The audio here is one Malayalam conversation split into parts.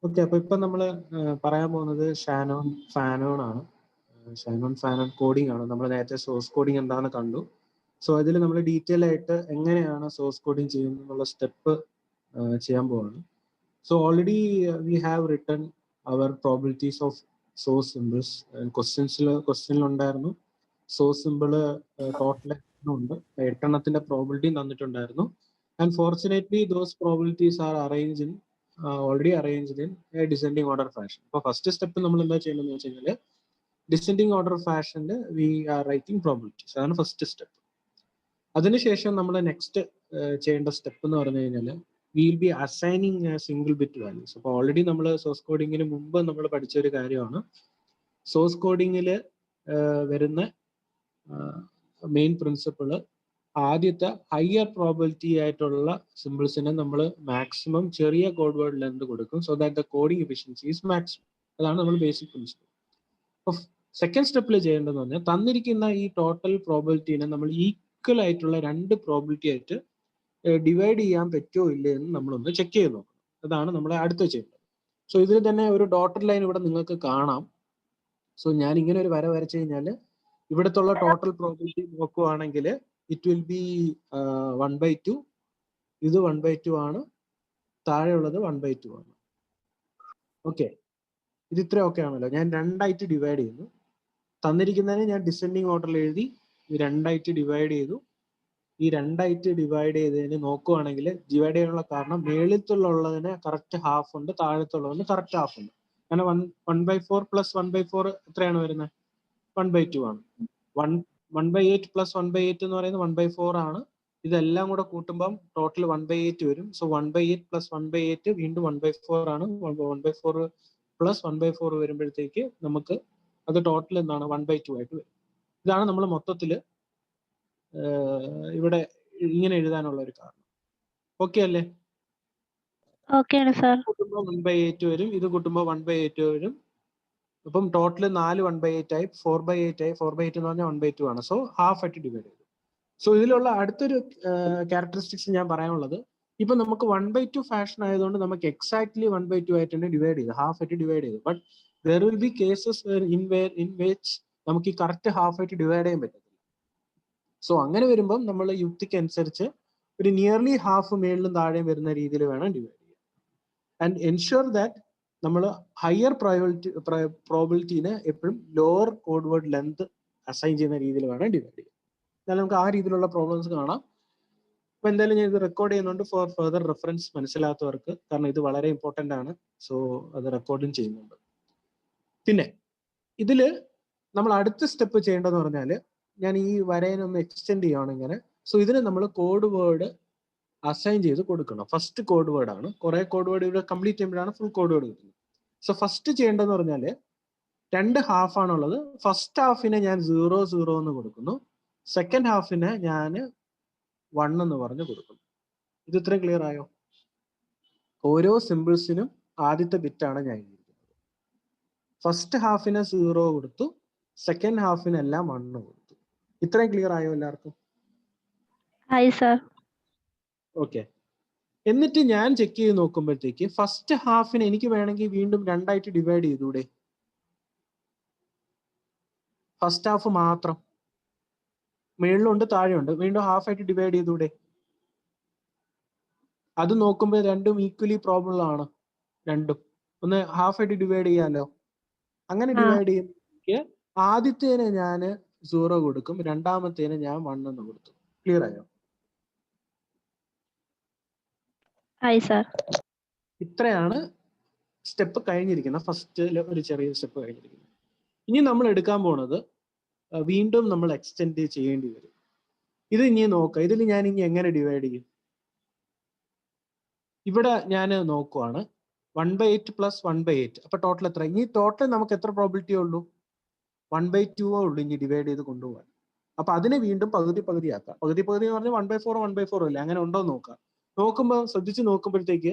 ഓക്കെ, അപ്പൊ ഇപ്പൊ നമ്മള് പറയാൻ പോകുന്നത് ഷാനോൺ ഫാനോൺ ആണ്. ഷാനോൺ ഫാനോൺ കോഡിംഗ് ആണ്. നമ്മൾ നേരത്തെ സോഴ്സ് കോഡിംഗ് എന്താണെന്ന് കണ്ടു. സോ അതിൽ നമ്മൾ ഡീറ്റെയിൽ ആയിട്ട് എങ്ങനെയാണ് സോഴ്സ് കോഡിംഗ് ചെയ്യുന്നുള്ള സ്റ്റെപ്പ് ചെയ്യാൻ പോവാണ്. So already we have written our probabilities of source symbols. ക്വസ്റ്റ്യനിലുണ്ടായിരുന്നു സോഴ്സ് സിമ്പിള് ടോട്ടൽ ഉണ്ട്, 8 പ്രോബിലിറ്റി തന്നിട്ടുണ്ടായിരുന്നു. And fortunately those probabilities are arranged in already arranged in descending order fashion. അപ്പോൾ ഫസ്റ്റ് സ്റ്റെപ്പ് നമ്മൾ എന്താ ചെയ്യേണ്ടതെന്ന് വെച്ച് കഴിഞ്ഞാൽ ഡിസെൻഡിങ് ഓർഡർ ഫാഷനിൽ വി ആർ റൈറ്റിംഗ് പ്രോബിലിറ്റീസ്. അതാണ് ഫസ്റ്റ് സ്റ്റെപ്പ്. അതിനുശേഷം നമ്മൾ നെക്സ്റ്റ് ചെയ്യേണ്ട സ്റ്റെപ്പ് എന്ന് പറഞ്ഞു കഴിഞ്ഞാൽ will be assigning single bit values. അപ്പോൾ ഓൾറെഡി നമ്മൾ സോഴ്സ് കോഡിങ്ങിന് മുമ്പ് നമ്മൾ പഠിച്ച ഒരു കാര്യമാണ്. സോഴ്സ് കോഡിങ്ങിൽ വരുന്ന മെയിൻ പ്രിൻസിപ്പിള് ആദ്യത്തെ ഹയർ പ്രോബിലിറ്റി ആയിട്ടുള്ള സിമ്പിൾസിനെ നമ്മൾ മാക്സിമം ചെറിയ കോഡ് വേർഡ് ലെന്ത് കൊടുക്കും, so that the coding efficiency is maximum. അതാണ് നമ്മൾ ബേസിക് പ്രിൻസിപ്പിൾ. അപ്പോൾ സെക്കൻഡ് സ്റ്റെപ്പിൽ ചെയ്യേണ്ടതെന്ന് പറഞ്ഞാൽ തന്നിരിക്കുന്ന ഈ ടോട്ടൽ പ്രോബിലിറ്റീനെ നമ്മൾ ഈക്വൽ ആയിട്ടുള്ള 2 പ്രോബിലിറ്റി ആയിട്ട് ഡിവൈഡ് ചെയ്യാൻ പറ്റുമോ ഇല്ലേ എന്ന് നമ്മളൊന്ന് ചെക്ക് ചെയ്ത് നോക്കണം. അതാണ് നമ്മൾ അടുത്ത് ചെയ്യേണ്ടത്. സോ ഇതിൽ തന്നെ ഒരു ഡോട്ടഡ് ലൈൻ ഇവിടെ നിങ്ങൾക്ക് കാണാം. സോ ഞാൻ ഇങ്ങനെ ഒരു വര വരച്ചു കഴിഞ്ഞാൽ ഇവിടത്തുള്ള ടോട്ടൽ പ്രോബിലിറ്റി നോക്കുവാണെങ്കിൽ ഇറ്റ് വിൽ ബി 1/2. ഇത് 1/2 ആണ്, താഴെയുള്ളത് 1/2 ആണ്. ഓക്കെ, ഇത് ഇത്ര ഓക്കെ ആണല്ലോ. ഞാൻ 2ആയിട്ട് ഡിവൈഡ് ചെയ്യുന്നു. തന്നിരിക്കുന്നതിന് ഞാൻ ഡിസെൻഡിങ് ഓർഡറിൽ എഴുതി 2ആയിട്ട് ഡിവൈഡ് ചെയ്തു. ഈ 2ആയിട്ട് ഡിവൈഡ് ചെയ്തതിന് നോക്കുവാണെങ്കിൽ ഡിവൈഡ് ചെയ്യാനുള്ള കാരണം മേളിത്തുള്ളതിന് കറക്റ്റ് ഹാഫ് ഉണ്ട്, താഴത്തുള്ളതിന് കറക്റ്റ് ഹാഫ് ഉണ്ട്. അങ്ങനെ 1/4 + 1/4 എത്രയാണ് വരുന്നത്? 1/2 ആണ്. 1/8 + 1/8 എന്ന് പറയുന്നത് 1/4 ആണ്. ഇതെല്ലാം കൂടെ കൂട്ടുമ്പം ടോട്ടൽ 1/8 വരും. സോ 1/8 + 1/8 വീണ്ടും 1/4 ആണ്. 1/4 + 1/4 വരുമ്പോഴത്തേക്ക് നമുക്ക് അത് ടോട്ടൽ എന്താണ് 1/2 ആയിട്ട് വരും. ഇതാണ് നമ്മൾ മൊത്തത്തിൽ ഇവിടെ ഇങ്ങനെ എഴുതാനുള്ള ഒരു കാരണം. ഓക്കെ അല്ലേ? ഓക്കെയാണ് സാർ. കൂട്ടുമ്പോൾ 1/8 വരും, ഇത് കൂട്ടുമ്പോൾ 1/8 വരും. അപ്പം ടോട്ടൽ 4 1/8 ആയി, 4/8 ആയി. 4/8 എന്ന് പറഞ്ഞാൽ 1/2 ആണ്. സോ ഹാഫ് ആയിട്ട് ഡിവൈഡ് ചെയ്തു. സോ ഇതിലുള്ള അടുത്തൊരു ക്യാരക്ടറിസ്റ്റിക്സ് ഞാൻ പറയാനുള്ളത്, ഇപ്പൊ നമുക്ക് 1/2 ഫാഷൻ ആയതുകൊണ്ട് നമുക്ക് എക്സാക്ട്ലി 1/2 ആയിട്ട് തന്നെ ഡിവൈഡ് ചെയ്തു, ഹാഫ് ആയിട്ട് ഡിവൈഡ് ചെയ്തു. But there will be cases in which നമുക്ക് ഈ കറക്റ്റ് ഹാഫ് ആയിട്ട് ഡിവൈഡ് ചെയ്യാൻ പറ്റത്തില്ല. സോ അങ്ങനെ വരുമ്പം നമ്മൾ യുക്തിക്ക് അനുസരിച്ച് ഒരു നിയർലി ഹാഫ് മേളിലും താഴെയും വരുന്ന രീതിയിൽ വേണം ഡിവൈഡ് ചെയ്യാൻ. ആൻഡ് എൻഷുർ ദാറ്റ് നമ്മൾ ഹയർ പ്രോബിലിറ്റീനെ എപ്പോഴും lower code word length assign ചെയ്യുന്ന രീതിയിൽ വേണം ഡിവൈഡ് ചെയ്യാൻ. എന്നാൽ നമുക്ക് ആ രീതിയിലുള്ള പ്രോബ്ലംസ് കാണാം. അപ്പൊ എന്തായാലും ഞാൻ ഇത് റെക്കോർഡ് ചെയ്യുന്നുണ്ട് ഫോർ ഫർദർ റെഫറൻസ് മനസ്സിലാത്തവർക്ക്, കാരണം ഇത് വളരെ ഇമ്പോർട്ടൻ്റ് ആണ്. സോ അത് റെക്കോർഡും ചെയ്യുന്നുണ്ട്. പിന്നെ ഇതില് നമ്മൾ അടുത്ത സ്റ്റെപ്പ് ചെയ്യേണ്ടതെന്ന് പറഞ്ഞാൽ, ഞാൻ ഈ വരേനൊന്ന് എക്സ്റ്റെൻഡ് ചെയ്യുകയാണ് ഇങ്ങനെ. സോ ഇതിന് നമ്മൾ കോഡ് വേർഡ് അസൈൻ ചെയ്ത് കൊടുക്കണം. ഫസ്റ്റ് കോഡ് വേർഡ് ആണ്. കുറെ കോഡ് വേർഡ് ഇവിടെ കംപ്ലീറ്റ് ചെയ്യുമ്പോഴാണ് ഫുൾ കോഡ് വേർഡ് കിട്ടുന്നത്. സോ ഫസ്റ്റ് ചെയ്യേണ്ടതെന്ന് പറഞ്ഞാൽ 2 ഹാഫ് ആണുള്ളത്. ഫസ്റ്റ് ഹാഫിനെ ഞാൻ 0 0 എന്ന് കൊടുക്കുന്നു. സെക്കൻഡ് ഹാഫിനെ ഞാൻ 1 എന്ന് പറഞ്ഞ് കൊടുക്കുന്നു. ഇത് ഇത്രയും ക്ലിയർ ആയോ? ഓരോ സിമ്പിൾസിനും ആദ്യത്തെ ബിറ്റാണ് ഞാൻ എഴുതിയിരിക്കുന്നത്. ഫസ്റ്റ് ഹാഫിന് 0 കൊടുത്തു, സെക്കൻഡ് ഹാഫിനെല്ലാം 1 കൊടുത്തു. ഇത്രയും ക്ലിയർ ആയോ എല്ലാവർക്കും? ആയി സാർ. ഓക്കെ, എന്നിട്ട് ഞാൻ ചെക്ക് ചെയ്ത് നോക്കുമ്പോഴത്തേക്ക് ഫസ്റ്റ് ഹാഫിന് എനിക്ക് വേണമെങ്കിൽ വീണ്ടും 2ആയിട്ട് ഡിവൈഡ് ചെയ്തൂടെ? ഫസ്റ്റ് ഹാഫ് മാത്രം, മേളിലുണ്ട് താഴെയുണ്ട്, വീണ്ടും ഹാഫ് ആയിട്ട് ഡിവൈഡ് ചെയ്തൂടെ? അത് നോക്കുമ്പോൾ രണ്ടും ഈക്വലി പ്രോബിൾ ആണ്. രണ്ടും ഒന്ന് ഹാഫ് ആയിട്ട് ഡിവൈഡ് ചെയ്യാലോ. അങ്ങനെ ഡിവൈഡ് ചെയ്യുമ്പോൾ ആദ്യത്തേന് ഞാൻ 0 കൊടുക്കും, രണ്ടാമത്തേന് ഞാൻ 1 എന്ന് കൊടുത്തു. ക്ലിയർ ആയോ? ആയി സാർ. ഇത്രയാണ് സ്റ്റെപ്പ് കഴിഞ്ഞിരിക്കുന്നത്. ഫസ്റ്റിൽ ഒരു ചെറിയ സ്റ്റെപ്പ് കഴിഞ്ഞിരിക്കുന്നത്. ഇനി നമ്മൾ എടുക്കാൻ പോണത് വീണ്ടും നമ്മൾ എക്സ്റ്റെൻഡ് ചെയ്യേണ്ടി വരും. ഇത് ഇനി നോക്കാം. ഇതിൽ ഞാൻ ഇനി എങ്ങനെ ഡിവൈഡ് ചെയ്യും? ഇവിടെ ഞാൻ നോക്കുവാണ് 1/8 + 1/8. അപ്പൊ ടോട്ടൽ എത്ര? ഇനി ടോട്ടൽ നമുക്ക് എത്ര പ്രോബിലിറ്റി ഉള്ളൂ? 1/2 ഉള്ളൂ ഇനി ഡിവൈഡ് ചെയ്ത് കൊണ്ടുപോകാൻ. അപ്പൊ അതിനെ വീണ്ടും പകുതി പകുതി ആക്കാം. പകുതി പകുതി എന്ന് പറഞ്ഞാൽ 1/4 1/4 അല്ലേ? അങ്ങനെ ഉണ്ടോ എന്ന് നോക്കാം. നോക്കുമ്പോൾ ശ്രദ്ധിച്ച് നോക്കുമ്പോഴത്തേക്ക്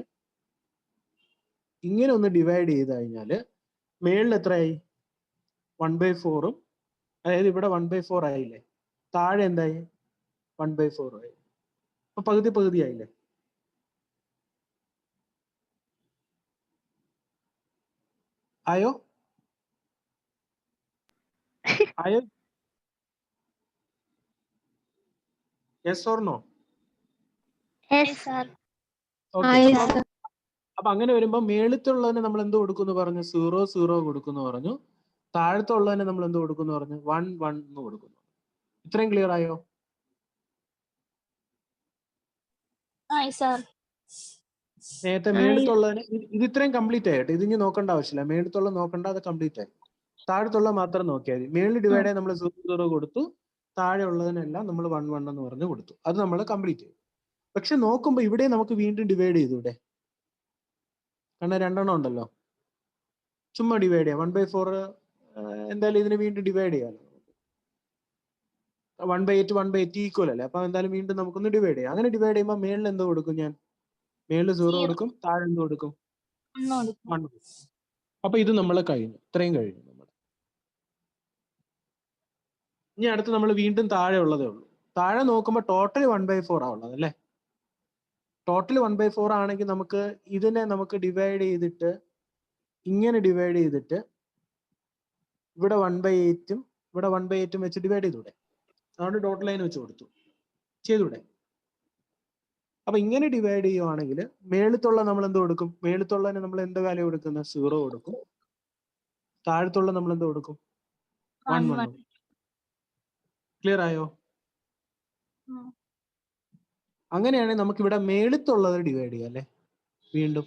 ഇങ്ങനെ ഒന്ന് ഡിവൈഡ് ചെയ്ത് കഴിഞ്ഞാൽ മേളിൽ എത്രയായി? 1/4, അതായത് ഇവിടെ 1/4 ആയില്ലേ? താഴെ എന്തായി? 1/4 ആയി. അപ്പൊ പകുതി പകുതി ആയില്ലേ? ആയോ? ആയോ? Yes or no? Yes, sir. Okay. അപ്പൊ അങ്ങനെ വരുമ്പോ മേളിത്തുള്ളതിന് നമ്മൾ എന്ത് കൊടുക്കുന്നു പറഞ്ഞു? 0 0 കൊടുക്കുന്നു പറഞ്ഞു. താഴത്തുള്ളതിന് നമ്മൾ എന്ത് കൊടുക്കുന്നു പറഞ്ഞു? 1 1 എന്ന് കൊടുക്കുന്നു. ഇത്രയും ക്ലിയർ ആയോ? നേരത്തെ മേളിത്തുള്ളതിന് ഇത് ഇത്രയും കംപ്ലീറ്റ് ആയിട്ട് ഇത് ഇനി നോക്കേണ്ട ആവശ്യമില്ല. മേളിത്തുള്ള നോക്കണ്ട, അത് കംപ്ലീറ്റ് ആയി. താഴത്തുള്ള മാത്രം നോക്കിയാൽ മതി. മേളിൽ ഡിവൈഡ് ചെയ്യാൻ നമ്മൾ 0 0 കൊടുത്തു, താഴെ ഉള്ളതിനെല്ലാം നമ്മൾ 1 1 എന്ന് പറഞ്ഞു കൊടുത്തു. അത് നമ്മൾ കംപ്ലീറ്റ് ചെയ്തു. പക്ഷെ നോക്കുമ്പോൾ ഇവിടെ നമുക്ക് വീണ്ടും ഡിവൈഡ് ചെയ്തു. ഇവിടെ കാരണം 2 എണ്ണം ഉണ്ടല്ലോ, ചുമ്മാ ഡിവൈഡ് ചെയ്യാം. 1/4 എന്തായാലും ഇതിനെ വീണ്ടും ഡിവൈഡ് ചെയ്യാമല്ലോ. 1/8 1/8 ഈക്വൽ അല്ലേ? അപ്പൊ എന്തായാലും വീണ്ടും നമുക്കൊന്ന് ഡിവൈഡ് ചെയ്യാം. അങ്ങനെ ഡിവൈഡ് ചെയ്യുമ്പോൾ മേളിൽ എന്തോ കൊടുക്കും ഞാൻ? മേളിൽ 0 കൊടുക്കും, താഴെ എന്ത് കൊടുക്കും? 1 കൊടുക്കും. അപ്പൊ ഇത് നമ്മൾ കഴിഞ്ഞു. ഇത്രയും കഴിഞ്ഞു നമ്മൾ. ഇനി അടുത്ത് നമ്മൾ വീണ്ടും താഴെ ഉള്ളതേ ഉള്ളൂ. താഴെ നോക്കുമ്പോൾ ടോട്ടൽ 1/4 ആ ഉള്ളത് അല്ലേ? ടോട്ടൽ 1/4 ആണെങ്കിൽ നമുക്ക് ഇതിനെ നമുക്ക് ഡിവൈഡ് ചെയ്തിട്ട് ഇങ്ങനെ ഡിവൈഡ് ചെയ്തിട്ട് ഇവിടെ 1/8 ഇവിടെ 1/8 വെച്ച് ഡിവൈഡ് ചെയ്തൂടെ? അതുകൊണ്ട് ഡോട്ട് ലൈൻ വെച്ച് കൊടുത്തു. ചെയ്തൂടെ? അപ്പൊ ഇങ്ങനെ ഡിവൈഡ് ചെയ്യുവാണെങ്കിൽ മേളത്തുള്ള നമ്മൾ എന്ത് കൊടുക്കും? മേളത്തുള്ളതിന് നമ്മൾ എന്ത് വാല്യൂ കൊടുക്കുന്നത്? 0 കൊടുക്കും. താഴത്തുള്ള നമ്മൾ എന്ത് കൊടുക്കും? 1 1. ക്ലിയർ ആയോ? അങ്ങനെയാണെങ്കിൽ നമുക്ക് ഇവിടെ മേളത്തുള്ളത് ഡിവൈഡ് ചെയ്യാം അല്ലെ? വീണ്ടും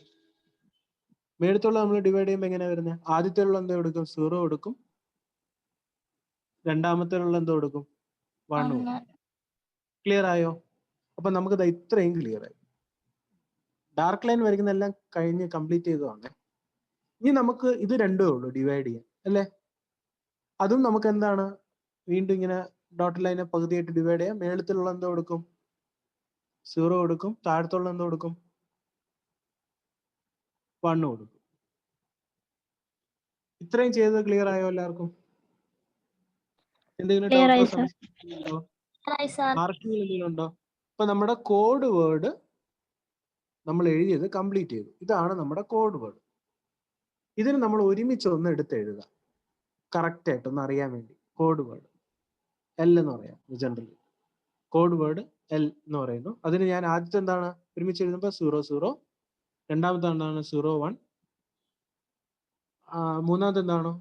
മേളത്തുള്ള നമ്മൾ ഡിവൈഡ് ചെയ്യുമ്പോൾ എങ്ങനെയാ വരുന്നത്? ആദ്യത്തെ ഉള്ള എന്ത് കൊടുക്കും? 0 കൊടുക്കും. രണ്ടാമത്തെ ഉള്ള എന്ത് കൊടുക്കും? 1 കൊടുക്കും. ക്ലിയർ ആയോ? അപ്പൊ നമുക്ക് ഇത്രയും ക്ലിയർ ആയി. ഡാർക്ക് ലൈൻ വരയ്ക്കുന്ന എല്ലാം കഴിഞ്ഞ് കംപ്ലീറ്റ് ചെയ്തതാണ്. ഇനി നമുക്ക് ഇത് രണ്ടേ ഉള്ളൂ ഡിവൈഡ് ചെയ്യാൻ അല്ലേ? അതും നമുക്ക് എന്താണ്? വീണ്ടും ഇങ്ങനെ ഡോട്ട് ലൈനെ പകുതിയായിട്ട് ഡിവൈഡ് ചെയ്യാം. മേളത്തിലുള്ള എന്തോ കൊടുക്കും? 0 കൊടുക്കും. താഴത്തുള്ള എന്തോ കൊടുക്കും? 1 കൊടുക്കും. ഇത്രയും ചെയ്തത് ക്ലിയർ ആയോ എല്ലാവർക്കും? എന്തെങ്കിലും ഡൗട്ടോ സംശയമുണ്ടോ? മാർക്കിംഗ് എന്തെങ്കിലും ഉണ്ടോ? ഇപ്പൊ നമ്മുടെ കോഡ് വേർഡ് നമ്മൾ എഴുതിയത് കംപ്ലീറ്റ് ചെയ്തു. ഇതാണ് നമ്മുടെ കോഡ് വേർഡ്. ഇതിന് നമ്മൾ ഒരുമിച്ച് ഒന്ന് എടുത്ത് എഴുതുക കറക്റ്റ് ആയിട്ട് ഒന്ന് അറിയാൻ വേണ്ടി. കോഡ് വേർഡ് എൽ എന്ന് പറയാം ജനറലി. കോഡ് വേർഡ് എൽ എന്ന് പറയുന്നു. അതിന് ഞാൻ ആദ്യത്തെ എന്താണ് ഒരുമിച്ച് എഴുതുമ്പോൾ 0 0, രണ്ടാമത്തെ എന്താണ് 0 1, മൂന്നാമത്തെ എന്താണ്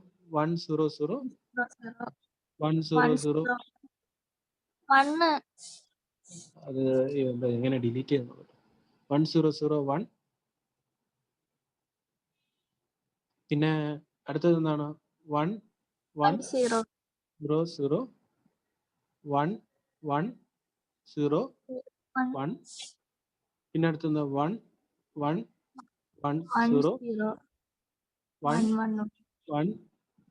1 0 0, 1 0 0. അത് എങ്ങനെ ഡിലീറ്റ് ചെയ്യുന്നത്? 1 0 0 1. പിന്നെ അടുത്തത് എന്താണ്? 1 1 0 0 1 1 0 1. പിന്നെ അടുത്തത് 1 1 1 0 1 1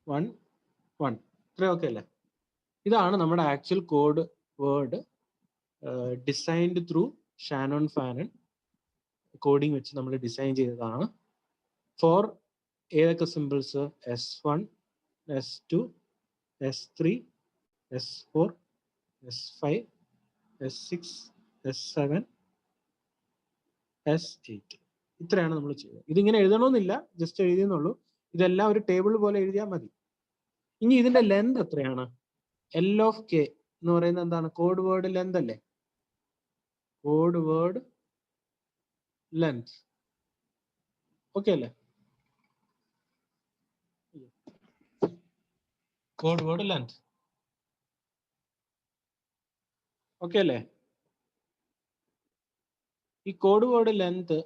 1 1. ഇത്രയും ഓക്കെ അല്ലേ? ഇതാണ് നമ്മുടെ actual code word designed through Shannon Fano coding വെച്ച് നമ്മൾ ഡിസൈൻ ചെയ്തതാണ്. ഫോർ ഏതൊക്കെ symbols? S1 S2 S3 S4 S5 S6 S7 S8. ഇത്രയാണ് നമ്മൾ ചെയ്യുന്നത്. ഇതിങ്ങനെ എഴുതണമെന്നില്ല, ജസ്റ്റ് എഴുതിയെന്നുള്ളൂ. ഇതെല്ലാം ഒരു ടേബിൾ പോലെ എഴുതിയാൽ മതി. ഇനി ഇതിന്റെ ലെന്ത് എത്രയാണ്? L of K എന്ന് പറയുന്നത് എന്താണ്? കോഡ് വേർഡ് ലെന്ത് അല്ലേ? കോഡ് വേർഡ് ലെന്ത് ഓക്കെ അല്ലേ? കോഡ് വേർഡ് ലെന്ത് ഓക്കെ അല്ലേ? ഈ കോഡ് വേർഡ് ലെന്ത്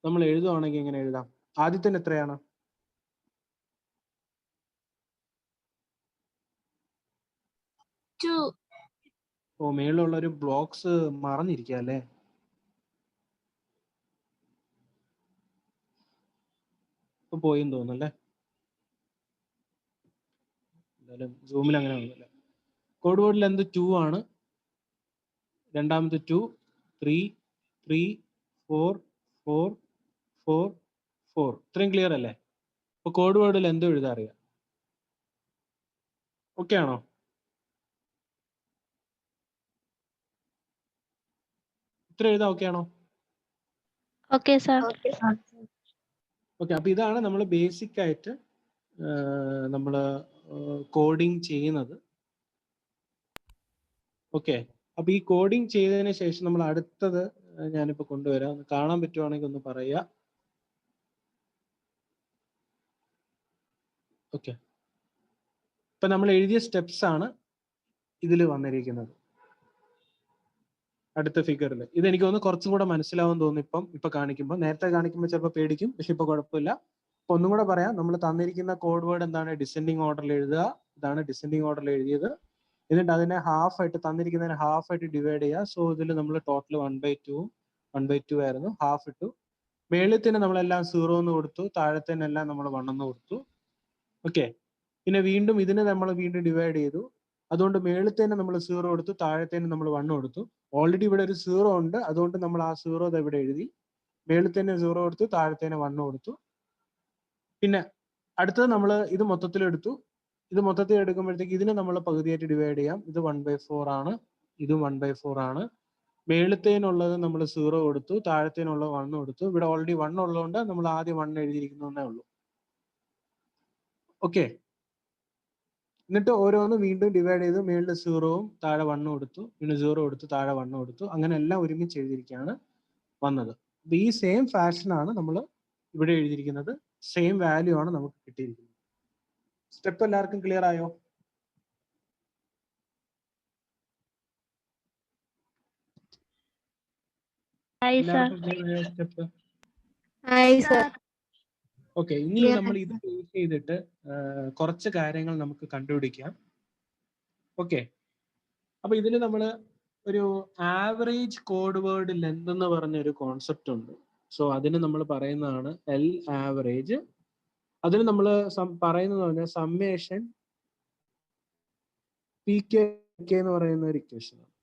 നമ്മൾ എഴുതുവാണെങ്കിൽ എങ്ങനെ എഴുതാം? ആദ്യത്തിന് എത്രയാണ്? ഓ, മേളിലുള്ള ഒരു ബ്ലോക്സ് മറന്നിരിക്കുക അല്ലേ? ഇപ്പൊ പോയെന്ന് തോന്നുന്നല്ലേ? എന്തായാലും സൂമിൽ അങ്ങനെ ഒന്നുമില്ല. കോഡ് വേർഡ് ലെന്ത് 2 ആണ്. രണ്ടാമത്തെ 2 3 3 4 4 4 4. ഇത്രയും ക്ലിയർ അല്ലേ? അപ്പൊ കോഡ് വേർഡിൽ എന്തും എഴുതാൻ അറിയാം. ഓക്കെ ആണോ? ഇത്ര എഴുതാം. ഓക്കെ ആണോ? Okay, sir. ഓക്കെ. അപ്പൊ ഇതാണ് നമ്മൾ ബേസിക് ആയിട്ട് നമ്മൾ കോഡിങ് ചെയ്യുന്നത്. ഓക്കെ, അപ്പൊ ഈ കോഡിങ് ചെയ്തതിന് ശേഷം നമ്മൾ അടുത്തത് ഞാനിപ്പോ കൊണ്ടുവരാം. ഒന്ന് കാണാൻ പറ്റുവാണെങ്കിൽ ഒന്ന് പറയുക. ഓക്കെ, ഇപ്പൊ നമ്മൾ എഴുതിയ സ്റ്റെപ്സ് ആണ് ഇതിൽ വന്നിരിക്കുന്നത്. അടുത്ത ഫിഗറിൽ ഇത് എനിക്ക് തോന്നുന്നു കുറച്ചും കൂടെ മനസ്സിലാവും തോന്നുന്നു. ഇപ്പൊ കാണിക്കുമ്പോൾ, നേരത്തെ കാണിക്കുമ്പോൾ ചിലപ്പോൾ പേടിക്കും, പക്ഷെ ഇപ്പൊ കുഴപ്പമില്ല. അപ്പൊ ഒന്നും കൂടെ പറയാം. നമ്മൾ തന്നിരിക്കുന്ന കോഡ് വേർഡ് എന്താണ്? ഡിസെൻഡിങ് ഓർഡറിൽ എഴുതുക. ഇതാണ് ഡിസെൻഡിങ് ഓർഡറിൽ എഴുതിയത്. എന്നിട്ട് അതിനെ ഹാഫ് ആയിട്ട്, തന്നിരിക്കുന്നതിനെ ഹാഫ് ആയിട്ട് ഡിവൈഡ് ചെയ്യുക. സോ ഇതിൽ നമ്മൾ ടോട്ടൽ 1/2 ആയിരുന്നു, ഹാഫ് ഇട്ടു. മേളത്തിന് നമ്മളെല്ലാം 0 എന്ന് കൊടുത്തു, താഴത്തേനെല്ലാം നമ്മൾ 1 എന്ന് കൊടുത്തു. ഓക്കെ, പിന്നെ വീണ്ടും ഇതിനെ നമ്മൾ വീണ്ടും ഡിവൈഡ് ചെയ്തു. അതുകൊണ്ട് മേളത്തേന് നമ്മൾ 0 കൊടുത്തു, താഴത്തേന് നമ്മൾ 1 കൊടുത്തു. ഓൾറെഡി ഇവിടെ ഒരു 0 ഉണ്ട്, അതുകൊണ്ട് നമ്മൾ ആ 0 ഇവിടെ എഴുതി. മേളത്തേന് 0 കൊടുത്തു, താഴത്തേന് 1 കൊടുത്തു. പിന്നെ അടുത്തത് നമ്മൾ ഇത് മൊത്തത്തിൽ എടുത്തു. ഇത് മൊത്തത്തിൽ എടുക്കുമ്പോഴത്തേക്ക് ഇതിനെ നമ്മൾ പകുതിയായിട്ട് ഡിവൈഡ് ചെയ്യാം. ഇത് 1/4 ആണ്, ഇതും 1/4 ആണ്. മേളത്തേനുള്ളത് നമ്മൾ 0 കൊടുത്തു, താഴത്തേനുള്ളത് 1 കൊടുത്തു. ഇവിടെ ഓൾറെഡി 1 ഉള്ളതുകൊണ്ട് നമ്മൾ ആദ്യം 1 എഴുതിയിരിക്കുന്നേ ഉള്ളൂ. ഓക്കെ, എന്നിട്ട് ഓരോന്ന് വീണ്ടും ഡിവൈഡ് ചെയ്ത് മേളിൽ 0-ഉം താഴെ 1 കൊടുത്തു, പിന്നെ 0 കൊടുത്തു, താഴെ 1 കൊടുത്തു. അങ്ങനെ എല്ലാം ഒരുമിച്ച് എഴുതിയിരിക്കുകയാണ് വന്നത്. അപ്പൊ ഈ സെയിം ഫാഷനാണ് നമ്മൾ ഇവിടെ എഴുതിയിരിക്കുന്നത്. സെയിം വാല്യൂ ആണ് നമുക്ക് കിട്ടിയിരിക്കുന്നത്. സ്റ്റെപ്പ് എല്ലാവർക്കും ക്ലിയർ ആയോ? എല്ലാവർക്കും ക്ലിയർ ആയോ സ്റ്റെപ്പ്? ഓക്കെ, ഇനി നമ്മൾ ഇത് യൂസ് ചെയ്തിട്ട് കുറച്ച് കാര്യങ്ങൾ നമുക്ക് കണ്ടുപിടിക്കാം. ഓക്കെ, അപ്പൊ ഇതിൽ നമ്മൾ ഒരു ആവറേജ് കോഡ് വേർഡ് ലെന്ത് എന്ന് പറഞ്ഞ ഒരു കോൺസെപ്റ്റ് ഉണ്ട്. സോ അതിന് നമ്മൾ പറയുന്നതാണ് എൽ ആവറേജ്. അതിന് നമ്മൾ പറയുന്നത് പറഞ്ഞാൽ സമ്മേഷൻ പി കെ എന്ന് പറയുന്ന ഒരു ഇക്വേഷൻ ആണ്.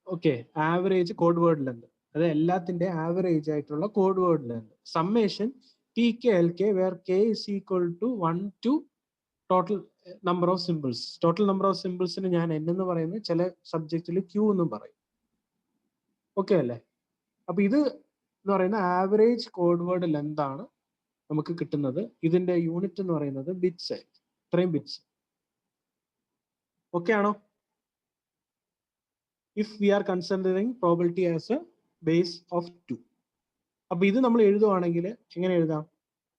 Okay, average code word length, അത് എല്ലാത്തിന്റെ ആവറേജ് ആയിട്ടുള്ള code word length. Summation p k l k where k is equal to 1 to total number of symbols. Total number of സിമ്പിൾസിന് ഞാൻ n എന്ന് പറയുന്നത്, ചില സബ്ജക്റ്റിൽ ക്യൂ എന്നും പറയും. ഓക്കെ അല്ലേ? അപ്പൊ ഇത് എന്ന് പറയുന്ന ആവറേജ് കോഡ് വേർഡ് ലെന്ത് ആണ് നമുക്ക് കിട്ടുന്നത്. ഇതിന്റെ യൂണിറ്റ് എന്ന് പറയുന്നത് ബിറ്റ്സ് ആയിരിക്കും, ഇത്രയും ബിറ്റ്സ്. ഓക്കെ ആണോ? If we R considering probability as A base of 2. അപ്പൊ ഇത് നമ്മൾ എഴുതുവാണെങ്കിൽ എങ്ങനെ എഴുതാം?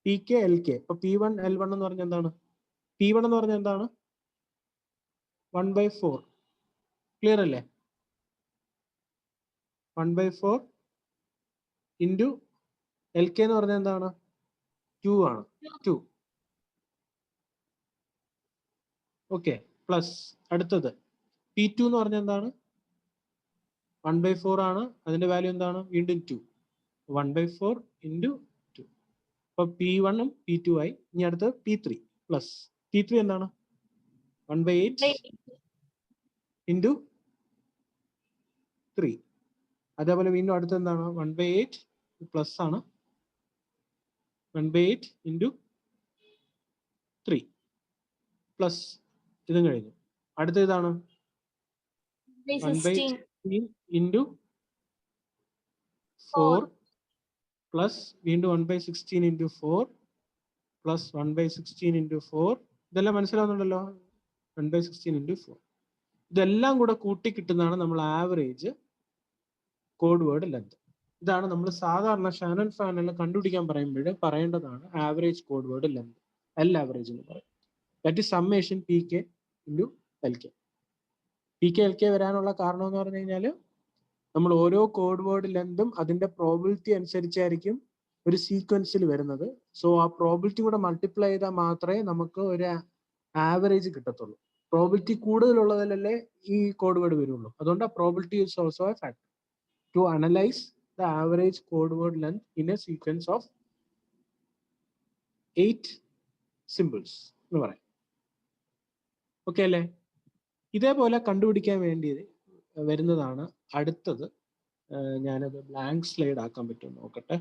P k l K. ഇപ്പൊ P1 L1 എന്ന് പറഞ്ഞാൽ എന്താണ്? P1 എന്ന് പറഞ്ഞാൽ എന്താണ്? 1/4. ക്ലിയർ അല്ലേ? 1/4 ഇൻറ്റു എൽ കെ എന്ന് പറഞ്ഞാൽ എന്താണ്? 2 ആണ്, 2. ഓക്കെ, പ്ലസ് അടുത്തത് P2 എന്ന് പറഞ്ഞാൽ എന്താണ്? 1/4 ആണ്, അതിന്റെ വാല്യൂ എന്താണ്? വീണ്ടും 2. 1/4 ഇൻറ്റു 2. അപ്പൊ P1 ഉം P2 ആയി. ഇനി അടുത്ത് P3 പ്ലസ് P3 എന്താണ്? 1/8 ഇൻറ്റു 3. അതേപോലെ വീണ്ടും അടുത്ത് എന്താണ്? 1/8 പ്ലസ് ആണ്, 1/8 ഇൻറ്റു 3 പ്ലസ് ഇതും കഴിഞ്ഞു. അടുത്ത ഇതാണ് 1/16 ഇൻറ്റു 4 പ്ലസ് വീണ്ടും 1/16 ഇൻറ്റു 4 പ്ലസ് 1/16 ഇൻറ്റു 4. ഇതെല്ലാം മനസ്സിലാവുന്നുണ്ടല്ലോ? 1/16 ഇൻറ്റു 4. ഇതെല്ലാം കൂടെ കൂട്ടി കിട്ടുന്നതാണ് നമ്മൾ ആവറേജ് കോഡ് വേർഡ് ലെന്ത്. ഇതാണ് നമ്മൾ സാധാരണ ഷാനൺ ഫാനെല്ലാം കണ്ടുപിടിക്കാൻ പറയുമ്പോൾ പറയേണ്ടതാണ് average code word length, L average എന്ന് പറയും. That is summation p K into L K. P k l K വരാനുള്ള കാരണം എന്ന് പറഞ്ഞു കഴിഞ്ഞാൽ നമ്മൾ ഓരോ കോഡ് വേർഡ് ലെന്തും അതിന്റെ പ്രോബിലിറ്റി അനുസരിച്ചായിരിക്കും ഒരു സീക്വൻസിൽ വരുന്നത്. സോ ആ പ്രോബിലിറ്റി കൂടെ മൾട്ടിപ്ലൈ ചെയ്താൽ മാത്രമേ നമുക്ക് ഒരു ആവറേജ് കിട്ടത്തുള്ളൂ. പ്രോബിലിറ്റി കൂടുതലുള്ളതിലല്ലേ ഈ കോഡ് വേർഡ് വരുള്ളൂ. അതുകൊണ്ട് ആ probability is also a factor to analyse the average code word length in a sequence of 8 symbols എന്ന് പറയാം. ഓക്കെ അല്ലേ? ഇതേപോലെ കണ്ടുപിടിക്കാൻ വേണ്ടി വരുന്നതാണ് അടുത്തത്. ഞാനത് ബ്ലാങ്ക് സ്ലൈഡ് ആക്കാൻ പറ്റും നോക്കട്ടെ.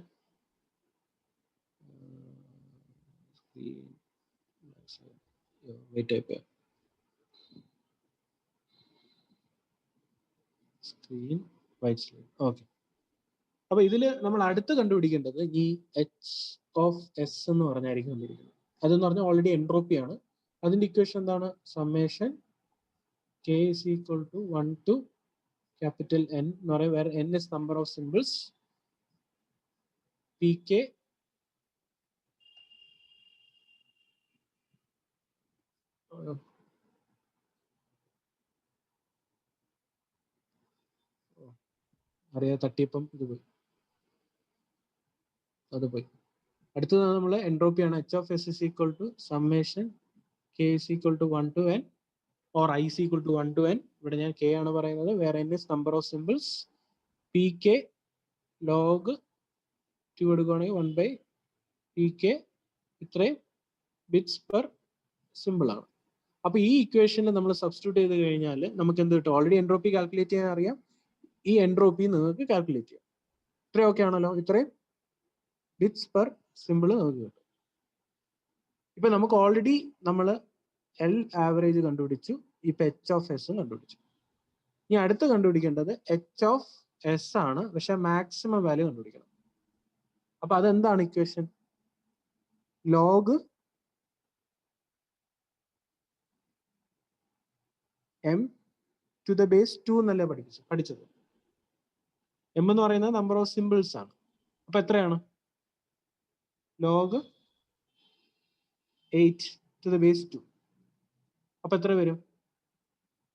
Screen white slide. ഓക്കെ, അപ്പൊ ഇതില് നമ്മൾ അടുത്ത് കണ്ടുപിടിക്കേണ്ടത് ഈ എച്ച് ഓഫ് എസ് എന്ന് പറഞ്ഞായിരിക്കും കണ്ടുപിടിക്കുന്നത്. അതെന്ന് പറഞ്ഞാൽ ഓൾറെഡി എൻട്രോപ്പി ആണ്. അതിന്റെ ഇക്വേഷൻ എന്താണ്? Summation K is equal to 1 to capital N എന്ന് പറയും, വേറെ N is number of symbols, Pk അറിയാതെ തട്ടിയപ്പം ഇത് പോയി, അത് പോയി. അടുത്തത് നമ്മൾ എൻട്രോപ്പിയാണ്. H of s is equal to summation K is equal to 1 to N or i is equal to 1 to N. ഇവിടെ ഞാൻ കെ ആണ് പറയുന്നത്, വേറെ N is number of symbols, Pk log 2 എടുക്കുകയാണെങ്കിൽ 1/Pk, ഇത്രയും ബിറ്റ്സ് പെർ സിമ്പിൾ ആണ്. അപ്പൊ ഈ ഇക്വേഷനിൽ നമ്മൾ സബ്സ്റ്റിറ്റ്യൂട്ട് ചെയ്ത് കഴിഞ്ഞാൽ നമുക്ക് എന്ത് കിട്ടും? ഓൾറെഡി എൻട്രോപ്പി കാൽക്കുലേറ്റ് ചെയ്യാൻ അറിയാം, ഈ എൻട്രോപ്പി നിങ്ങൾക്ക് കാൽക്കുലേറ്റ് ചെയ്യാം. ഇത്രയും ഓക്കെ ആണല്ലോ? ഇത്രയും ബിറ്റ്സ് പെർ സിമ്പിൾ നമുക്ക് കിട്ടും. ഇപ്പൊ നമുക്ക് ഓൾറെഡി നമ്മൾ എൽ ആവറേജ് കണ്ടുപിടിച്ചു, ഇപ്പൊ എച്ച് ഓഫ് എസ് കണ്ടുപിടിച്ചു. ഇനി അടുത്ത് കണ്ടുപിടിക്കേണ്ടത് എച്ച് ഓഫ് എസ് ആണ്, പക്ഷെ മാക്സിമം വാല്യൂ കണ്ടുപിടിക്കണം. അപ്പൊ അതെന്താണ് equation? Log M to the base 2 എന്നല്ലേ പഠിച്ചത്. എം എന്ന് പറയുന്നത് നമ്പർ ഓഫ് സിമ്പിൾസ് ആണ്. അപ്പൊ എത്രയാണ്? Log 8 to the base 2. അപ്പൊ എത്ര വരും?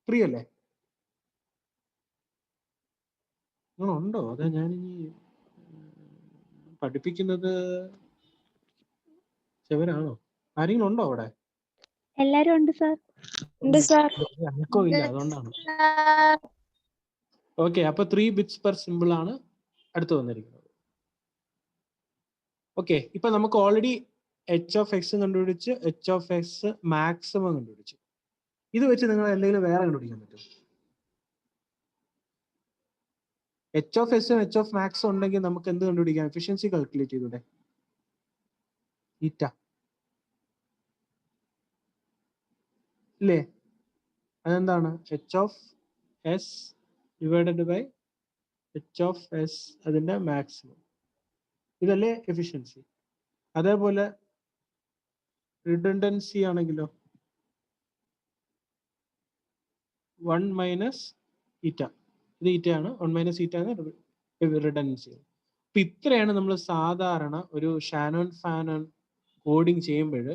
3 അല്ലേ? ഉണ്ടോ? അതാ ഞാനിനി പഠിപ്പിക്കുന്നത് ചെവരാണോ? ആരെങ്കിലും ഉണ്ടോ അവിടെ? എല്ലാരും ഉണ്ട് സാർ. ഉണ്ട് സാർ. അനക്കോ ഇല്ല, അതുകൊണ്ടാണ്. ഓക്കെ, അപ്പൊ 3 ബിറ്റ്സ് പെർ സിമ്പിൾ ആണ് അടുത്ത് വന്നിരിക്കുന്നത്. ഓക്കെ, ഇപ്പൊ നമുക്ക് ഓൾറെഡി എച്ച് ഓഫ് എക്സ് കണ്ടുപിടിച്ച് എച്ച് ഓഫ് എക്സ് മാക്സിമം കണ്ടുപിടിച്ചു. ഇത് വെച്ച് നിങ്ങൾ എന്തെങ്കിലും വേറെ കണ്ടുപിടിക്കാൻ പറ്റും? എച്ച് ഓഫ് എസും എച്ച് ഓഫ് മാക്സും ഉണ്ടെങ്കിൽ നമുക്ക് എന്ത് കണ്ടുപിടിക്കാം? എഫിഷ്യൻസി കാൽക്കുലേറ്റ് ചെയ്തൂടെ? ഈറ്റ ഇല്ലേ? അതെന്താണ്? H of S divided by H of S, അതിന്റെ മാക്സിമം. ഇതല്ലേ എഫിഷ്യൻസി? അതേപോലെ റിഡൻഡൻസി ആണെങ്കിലോ 1 മൈനസ് ഈറ്റ. ഇത് ഈറ്റയാണ്, 1 മൈനസ് ഈറ്റ ആണ് റിഡൻഡൻസി. അപ്പൊ ഇത്രയാണ് നമ്മൾ സാധാരണ ഒരു ഷാനോൺ ഫാനോൺ കോഡിങ് ചെയ്യുമ്പോൾ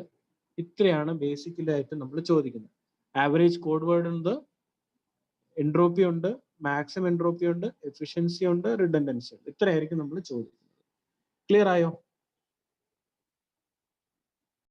ഇത്രയാണ് ബേസിക്കലായിട്ട് നമ്മൾ ചോദിക്കുന്നത്. ആവറേജ് കോഡ് വേർഡ് ഉണ്ട്, എൻട്രോപ്പി ഉണ്ട്, മാക്സിമം എൻട്രോപ്പി ഉണ്ട്, എഫിഷ്യൻസി ഉണ്ട്, റിഡൻഡൻസി ഉണ്ട്. ഇത്രയായിരിക്കും നമ്മൾ ചോദിക്കുന്നത്. ക്ലിയർ ആയോ?